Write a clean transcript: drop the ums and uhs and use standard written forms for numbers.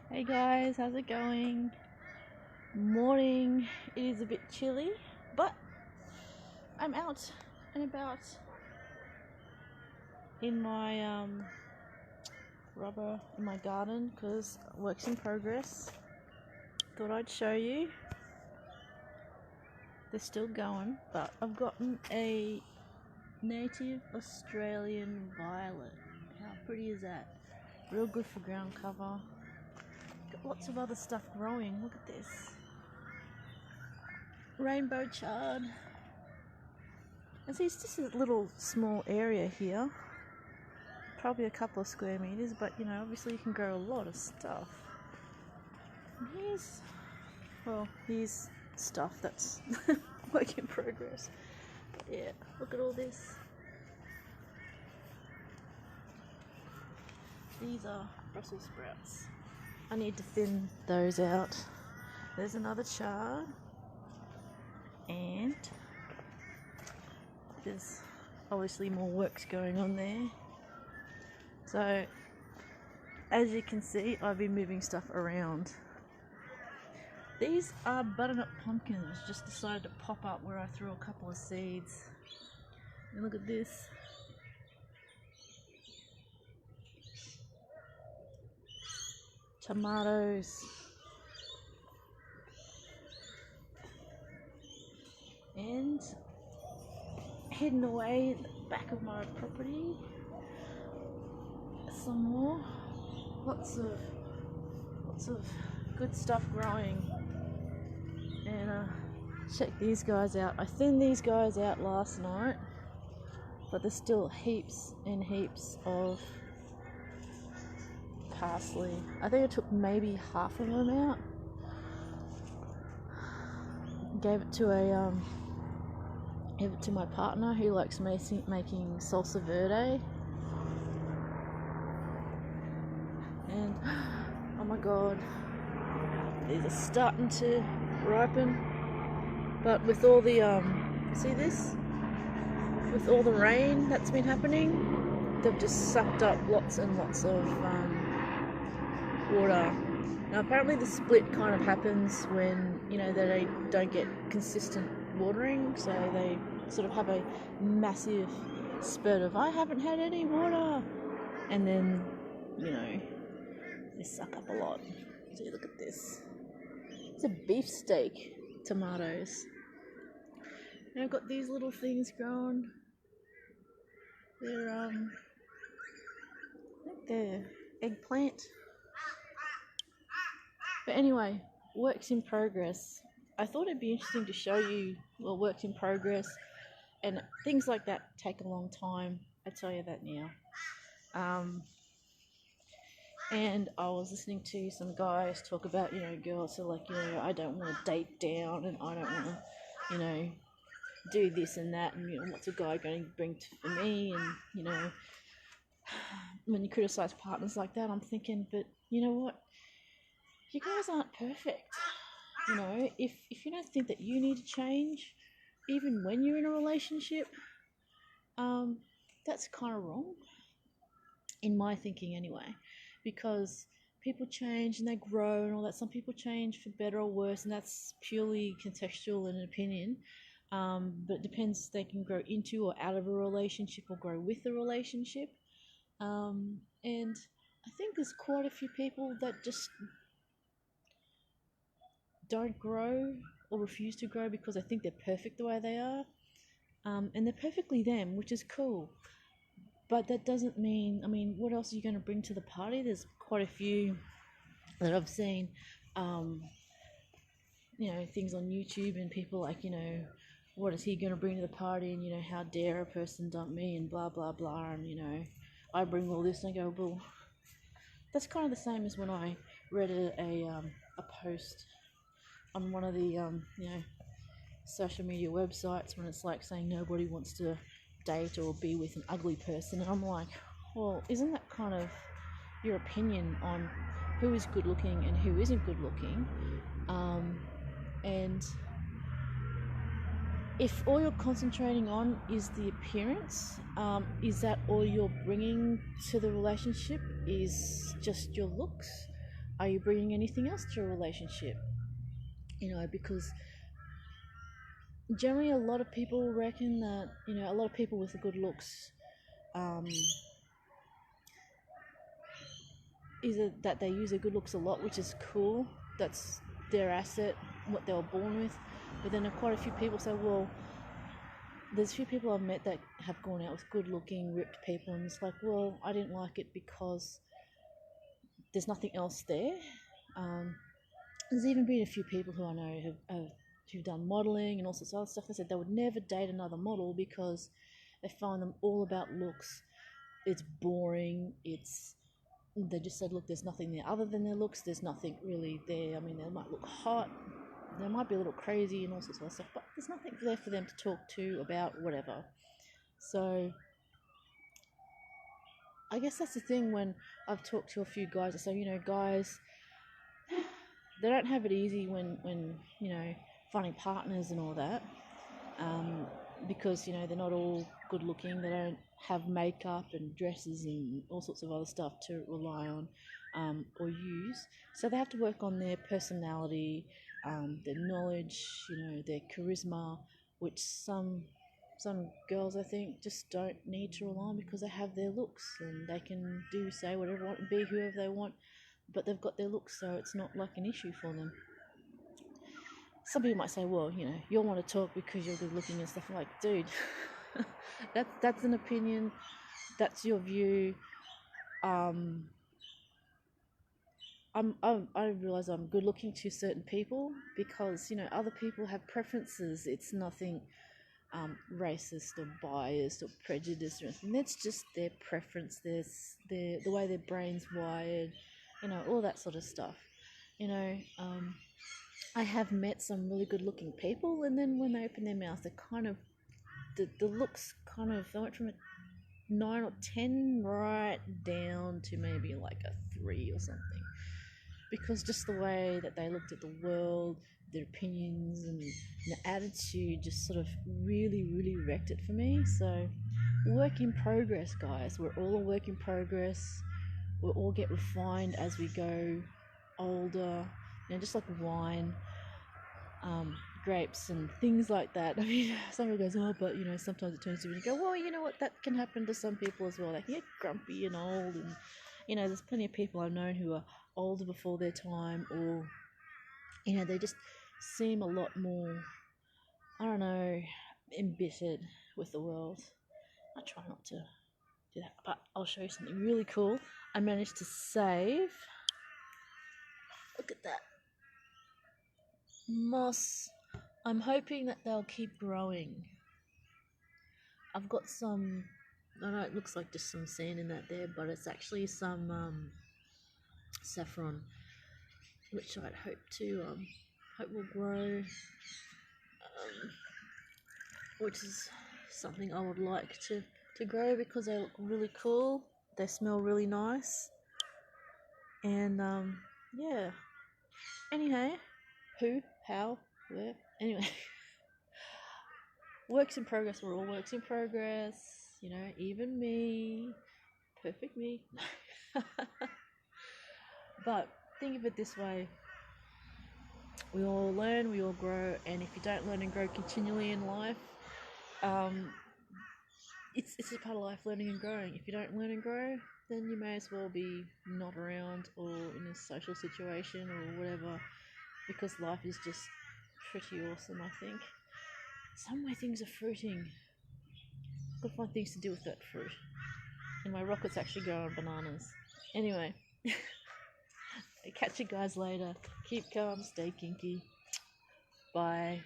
Hey guys, how's it going? Morning. It is a bit chilly, but I'm out and about in my rubber in my garden because work's in progress. Thought I'd show you. They're still going, but I've gotten a native Australian violet. How pretty is that? Real good for ground cover. Got lots of other stuff growing. Look at this. Rainbow chard. And see, it's just a little small area here. Probably a couple of square meters, but you know, obviously you can grow a lot of stuff. And here's stuff that's work in progress. But yeah, look at all this. These are Brussels sprouts. I need to thin those out. There's another chard. And there's obviously more works going on there. So as you can see, I've been moving stuff around. These are butternut pumpkins, just decided to pop up where I threw a couple of seeds. And look at this. Tomatoes. And hidden away in the back of my property, some more. Lots of good stuff growing. And check these guys out. I thinned these guys out last night, but there's still heaps and heaps of parsley. I think I took maybe half of them out. Gave it to my partner who likes making salsa verde. And oh my god, these are starting to ripen. But with all the see this? With all the rain that's been happening, they've just sucked up lots and lots of water. Now apparently the split kind of happens when, you know, they don't get consistent watering, so they sort of have a massive spurt of I haven't had any water, and then, you know, they suck up a lot. So look at this. It's a beefsteak tomatoes. And I've got these little things growing. They're I think they're eggplant. But anyway, works in progress. I thought it'd be interesting to show you, well, works in progress, and things like that take a long time. I tell you that now. And I was listening to some guys talk about, you know, girls are like, you know, I don't want to date down, and I don't want to, you know, do this and that, and you know, what's a guy going to bring for me? And you know, when you criticize partners like that, I'm thinking, but you know what? You guys aren't perfect. You know, if you don't think that you need to change, even when you're in a relationship, that's kind of wrong, in my thinking anyway, because people change and they grow and all that. Some people change for better or worse, and that's purely contextual and an opinion. But it depends, they can grow into or out of a relationship or grow with a relationship. And I think there's quite a few people that just don't grow or refuse to grow because they think they're perfect the way they are. And they're perfectly them, which is cool. But that doesn't mean, I mean, what else are you going to bring to the party? There's quite a few that I've seen, you know, things on YouTube, and people like, you know, what is he going to bring to the party? And, you know, how dare a person dump me and blah, blah, blah. And, you know, I bring all this, and I go, well, that's kind of the same as when I read a post on one of the, you know, social media websites when it's like saying nobody wants to date or be with an ugly person. And I'm like, well, isn't that kind of your opinion on who is good looking and who isn't good looking? And if all you're concentrating on is the appearance, is that all you're bringing to the relationship is just your looks? are you bringing anything else to a relationship? Because generally a lot of people reckon that, a lot of people with good looks, is it that they use their good looks a lot, which is cool. That's their asset, what they were born with. But then quite a few people say, well, there's a few people I've met that have gone out with good looking, ripped people, and it's like, well, I didn't like it because there's nothing else there. There's even been a few people who I know who've done modelling and all sorts of other stuff. They said they would never date another model because they find them all about looks. It's boring. They just said, look, there's nothing there other than their looks. There's nothing really there. I mean, they might look hot, they might be a little crazy and all sorts of other stuff, but there's nothing there for them to talk to about whatever. So I guess that's the thing when I've talked to a few guys. I say, guys, they don't have it easy when finding partners and all that, because they're not all good looking. They don't have makeup and dresses and all sorts of other stuff to rely on, or use. So they have to work on their personality, their knowledge, their charisma, which some girls, I think, just don't need to rely on because they have their looks and they can say whatever they want and be whoever they want, but they've got their looks, so it's not like an issue for them. Some people might say, well, you'll want to talk because you're good looking and stuff. I'm like, dude, that's an opinion, that's your view. I realize I'm good looking to certain people because other people have preferences. It's nothing racist or biased or prejudiced or anything. That's just their preference. There's the way their brain's wired, all that sort of stuff. I have met some really good looking people, and then when they open their mouth, they kind of the looks kind of, they went from a 9 or 10 right down to maybe like a 3 or something, because just the way that they looked at the world, their opinions and the attitude just sort of really, really wrecked it for me. So work in progress, guys. We're all a work in progress. We'll all get refined as we go older, just like wine, grapes and things like that. I mean, someone goes, oh, but sometimes it turns to you and you go, well, you know what, that can happen to some people as well. They can get grumpy and old, and there's plenty of people I've known who are older before their time, or they just seem a lot more, I don't know, embittered with the world. I try not to do that, but I'll show you something really cool. I managed to save, look at that, moss. I'm hoping that they'll keep growing. I've got some, I know it looks like just some sand in that there, but it's actually some saffron, which I'd hope will grow, which is something I would like to grow because they look really cool. They smell really nice, and yeah. Anyhow, who, how, where? Anyway, works in progress. We're all works in progress. Even me, perfect me. But think of it this way: we all learn, we all grow, and if you don't learn and grow continually in life, it's a part of life, learning and growing. If you don't learn and grow, then you may as well be not around or in a social situation or whatever, because life is just pretty awesome, I think. Some way things are fruiting. I've got to find things to do with that fruit. And my rocket's actually growing bananas. Anyway, catch you guys later. Keep calm, stay kinky. Bye.